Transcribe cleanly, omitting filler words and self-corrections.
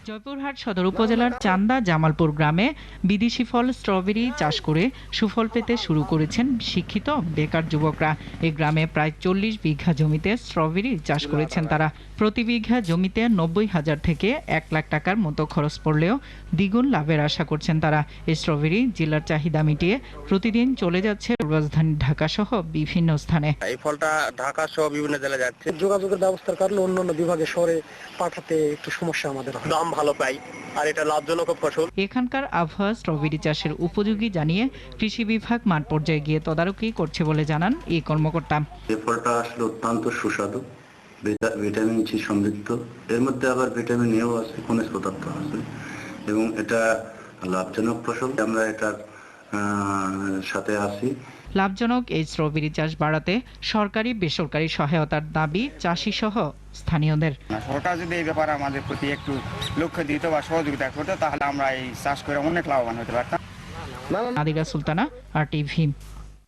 জয়পুরহাট সদর উপজেলার চান্দা জামালপুর গ্রামে বিদেশি ফল স্ট্রবেরি চাষ করে সুফল পেতে শুরু করেছেন শিক্ষিত বেকার যুবকরা। এই গ্রামে প্রায় 40 বিঘা জমিতে স্ট্রবেরি চাষ করেছেন তারা। প্রতি বিঘা জমিতে 90,000 থেকে 1 লাখ টাকার মতো খরচ পড়লেও দ্বিগুণ লাভের আশা করছেন তারা। এই স্ট্রবেরি জেলার চাহিদা মিটিয়ে প্রতিদিন চলে যাচ্ছে রাজধানী ঢাকা সহ বিভিন্ন স্থানে। এই ফলটা ঢাকা সহ বিভিন্ন জেলায় যাচ্ছে। যোগাযোগের ব্যবস্থার কারণে অন্যান্য বিভাগে শহরে পাঠাতে একটু সমস্যা আমাদের হয়। দাম ভালো পাই আর এটা লাভজনক ফসল। এখানকার আবহাওয়া স্ট্রবেরি চাষের উপযোগী জানিয়ে কৃষি বিভাগ মাঠ পর্যায়ে গিয়ে তদারকি করছে বলে জানান এই কর্মকর্তা। এই ফলটা আসলে অত্যন্ত সুস্বাদু, ভিটামিন সি সমৃদ্ধ, এর মধ্যে আবার ভিটামিন এও আছে, খনিজ পদার্থ আছে এবং এটা লাভজনক ফসল। আমরা এটার সাথে আছি। লাভজনক এই স্ট্রবেরি চাষ বাড়াতে সরকারি বেসরকারি সহায়তার দাবি চাষি সহ স্থানীয়দের। সরকার যদি এই ব্যাপারে আমাদের প্রতি একটু লক্ষ্য দিত বা সহযোগিতা করতো তাহলে আমরা এই চাষ করে অনেক লাভবান হতে পারতাম। নাদিরা সুলতানা, RTV।